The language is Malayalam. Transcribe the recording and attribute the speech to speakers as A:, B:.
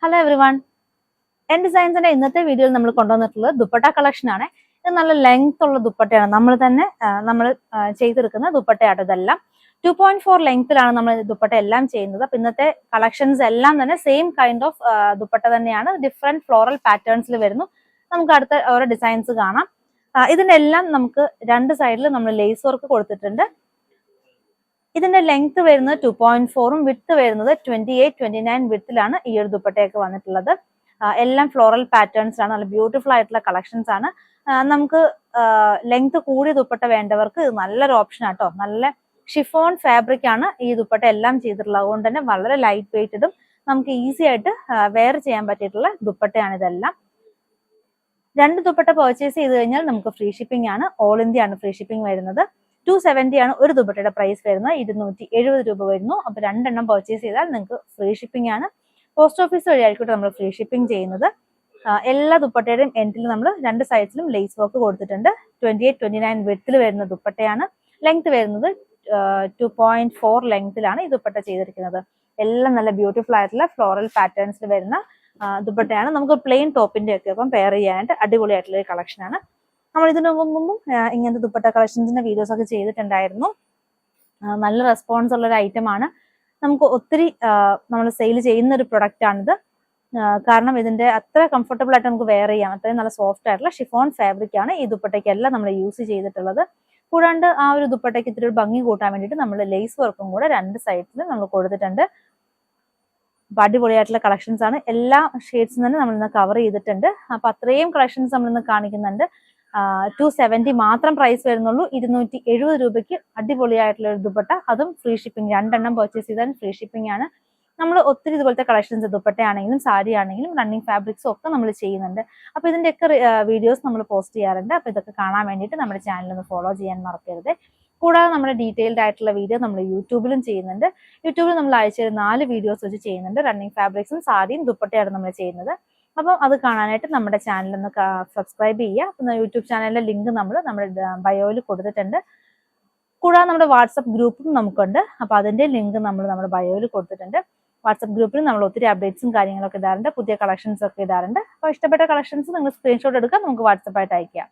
A: ഹലോ എവറി വൺ, എൻ ഡിസൈൻസിന്റെ ഇന്നത്തെ വീഡിയോയിൽ നമ്മൾ കൊണ്ടുവന്നിട്ടുള്ളത് ദുപ്പട്ട കളക്ഷൻ ആണ്. ഇത് നല്ല ലെങ്ത് ഉള്ള ദുപ്പട്ടയാണ്. നമ്മൾ ചെയ്തെടുക്കുന്ന ദുപ്പട്ടയാണ്. ഇതെല്ലാം 2.4 ലെങ്ത്തിലാണ് നമ്മൾ ദുപ്പട്ട എല്ലാം ചെയ്യുന്നത്. അപ്പൊ ഇന്നത്തെ കളക്ഷൻസ് എല്ലാം തന്നെ സെയിം കൈൻഡ് ഓഫ് ദുപ്പട്ട തന്നെയാണ്. ഡിഫറെന്റ് ഫ്ലോറൽ പാറ്റേൺസിൽ വരുന്നു. നമുക്ക് അടുത്ത ഓരോ ഡിസൈൻസ് കാണാം. ഇതിന്റെ എല്ലാം നമുക്ക് രണ്ട് സൈഡിൽ നമ്മൾ ലേസ് വർക്ക് കൊടുത്തിട്ടുണ്ട്. ഇതിന്റെ ലെങ്ത് വരുന്നത് 2.4ഉം വിഡ്ത്ത് വരുന്നത് 28-29 വിഡ്ത്തിലാണ് ഈ ഒരു ദുപ്പട്ടയൊക്കെ വന്നിട്ടുള്ളത്. എല്ലാം ഫ്ലോറൽ പാറ്റേൺസ് ആണ്. നല്ല ബ്യൂട്ടിഫുൾ ആയിട്ടുള്ള കളക്ഷൻസ് ആണ്. നമുക്ക് ലെങ്ത് കൂടിയ ദുപ്പട്ട വേണ്ടവർക്ക് ഇത് നല്ലൊരു ഓപ്ഷൻ ആട്ടോ. നല്ല ഷിഫോൺ ഫാബ്രിക് ആണ് ഈ ദുപ്പട്ട എല്ലാം ചെയ്തിട്ടുള്ളത്. അതുകൊണ്ട് തന്നെ വളരെ ലൈറ്റ് വെയ്റ്റഡും നമുക്ക് ഈസി ആയിട്ട് വെയർ ചെയ്യാൻ പറ്റിയിട്ടുള്ള ദുപ്പട്ടയാണ് ഇതെല്ലാം. രണ്ട് ദുപ്പട്ട പർച്ചേസ് ചെയ്ത് കഴിഞ്ഞാൽ നമുക്ക് ഫ്രീ ഷിപ്പിംഗ് ആണ്. ഓൾ ഇന്ത്യ ആണ് ഫ്രീ ഷിപ്പിംഗ് വരുന്നത്. 270 ആണ് ഒരു ദുപ്പട്ടയുടെ പ്രൈസ് വരുന്നത്. 270 രൂപ വരുന്നു. അപ്പൊ രണ്ടെണ്ണം പർച്ചേസ് ചെയ്താൽ നിങ്ങൾക്ക് ഫ്രീ ഷിപ്പിംഗ് ആണ്. പോസ്റ്റ് ഓഫീസ് വഴിയായിരിക്കും നമ്മൾ ഫ്രീ ഷിപ്പിംഗ് ചെയ്യുന്നത്. എല്ലാ ദുപ്പട്ടയുടെയും എൻഡിൽ നമ്മൾ രണ്ട് സൈഡ്സിലും ലേസ് വർക്ക് കൊടുത്തിട്ടുണ്ട്. 28-29 വിഡ്ത്തിൽ വരുന്ന ദുപ്പട്ടയാണ്. ലെങ്ത് വരുന്നത് 2.4 ലെങ്ത്തിലാണ് ഈ ദുപ്പട്ട ചെയ്തിരിക്കുന്നത്. എല്ലാം നല്ല ബ്യൂട്ടിഫുൾ ആയിട്ടുള്ള ഫ്ലോറൽ പാറ്റേൺസിൽ വരുന്ന ദുപ്പട്ടയാണ്. നമുക്ക് പ്ലെയിൻ ടോപ്പിന്റെ ഒക്കെ ഒപ്പം പെയർ ചെയ്യാനായിട്ട് അടിപൊളിയായിട്ടുള്ള ഒരു കളക്ഷനാണ്. നമ്മൾ ഇതിനു മുമ്പും ഇങ്ങനത്തെ ദുപ്പട്ട കളക്ഷൻസിന്റെ വീഡിയോസ് ഒക്കെ ചെയ്തിട്ടുണ്ടായിരുന്നു. നല്ല റെസ്പോൺസ് ഉള്ള ഒരു ഐറ്റം ആണ്. നമുക്ക് ഒത്തിരി നമ്മൾ സെയിൽ ചെയ്യുന്ന ഒരു പ്രൊഡക്റ്റ് ആണിത്. കാരണം ഇതിന്റെ അത്ര കംഫർട്ടബിൾ ആയിട്ട് നമുക്ക് വെയർ ചെയ്യാം. അത്രയും നല്ല സോഫ്റ്റ് ആയിട്ടുള്ള ഷിഫോൺ ഫാബ്രിക് ആണ് ഈ ദുപ്പട്ടയ്ക്കെല്ലാം നമ്മൾ യൂസ് ചെയ്തിട്ടുള്ളത്. കൂടാണ്ട് ആ ഒരു ദുപ്പട്ടയ്ക്ക് ഇത്തിരി ഭംഗി കൂട്ടാൻ വേണ്ടിയിട്ട് നമ്മൾ ലേസ് വർക്കും കൂടെ രണ്ട് സൈഡിലും നമ്മൾ കൊടുത്തിട്ടുണ്ട്. അടിപൊളിയായിട്ടുള്ള കളക്ഷൻസ് ആണ്. എല്ലാ ഷെയ്ഡ്സും തന്നെ നമ്മൾ ഇന്ന് കവർ ചെയ്തിട്ടുണ്ട്. അപ്പൊ അത്രയും കളക്ഷൻസ് നമ്മൾ ഇന്ന് കാണിക്കുന്നുണ്ട്. 270 മാത്രം പ്രൈസ് വരുന്നുള്ളൂ. 270 രൂപയ്ക്ക് അടിപൊളിയായിട്ടുള്ള ഒരു ദുപ്പട്ട, അതും ഫ്രീ ഷിപ്പിംഗ്. രണ്ടെണ്ണം പർച്ചേസ് ചെയ്താൽ ഫ്രീ ഷിപ്പിംഗ് ആണ്. നമ്മൾ ഒത്തിരി ഇതുപോലത്തെ കളക്ഷൻസ് ദുപ്പട്ടയാണെങ്കിലും സാരി ആണെങ്കിലും റണ്ണിങ് ഫാബ്രിക്സും ഒക്കെ നമ്മൾ ചെയ്യുന്നുണ്ട്. അപ്പൊ ഇതിന്റെയൊക്കെ വീഡിയോസ് നമ്മൾ പോസ്റ്റ് ചെയ്യാറുണ്ട്. അപ്പൊ ഇതൊക്കെ കാണാൻ വേണ്ടിയിട്ട് നമ്മുടെ ചാനൽ ഒന്ന് ഫോളോ ചെയ്യാൻ മറക്കരുത്. കൂടാതെ നമ്മുടെ ഡീറ്റെയിൽഡ് ആയിട്ടുള്ള വീഡിയോ നമ്മൾ യൂട്യൂബിലും ചെയ്യുന്നുണ്ട്. യൂട്യൂബിൽ നമ്മൾ ആഴ്ചയിൽ 4 വീഡിയോസ് വെച്ച് ചെയ്യുന്നുണ്ട്. റണ്ണിങ് ഫാബ്രിക്സും സാരിയും ദുപ്പട്ടയാണ് നമ്മൾ ചെയ്യുന്നത്. അപ്പം അത് കാണാനായിട്ട് നമ്മുടെ ചാനൽ ഒന്ന് സബ്സ്ക്രൈബ് ചെയ്യുക. യൂട്യൂബ് ചാനലിന്റെ ലിങ്ക് നമ്മൾ നമ്മുടെ ബയോയിൽ കൊടുത്തിട്ടുണ്ട്. കൂടാതെ നമ്മുടെ വാട്സപ്പ് ഗ്രൂപ്പും നമുക്കുണ്ട്. അപ്പൊ അതിന്റെ ലിങ്ക് നമ്മൾ നമ്മുടെ ബയോയിൽ കൊടുത്തിട്ടുണ്ട്. വാട്സപ്പ് ഗ്രൂപ്പിൽ നമ്മൾ ഒത്തിരി അപ്ഡേറ്റ്സും കാര്യങ്ങളൊക്കെ ഇടാറുണ്ട്. പുതിയ കളക്ഷൻസ് ഒക്കെ ഇടാറുണ്ട്. അപ്പോൾ ഇഷ്ടപ്പെട്ട കളക്ഷൻസ് നിങ്ങൾ സ്ക്രീൻഷോട്ട് എടുക്കുക, നമുക്ക് വാട്സപ്പായിട്ട് അയക്കാം.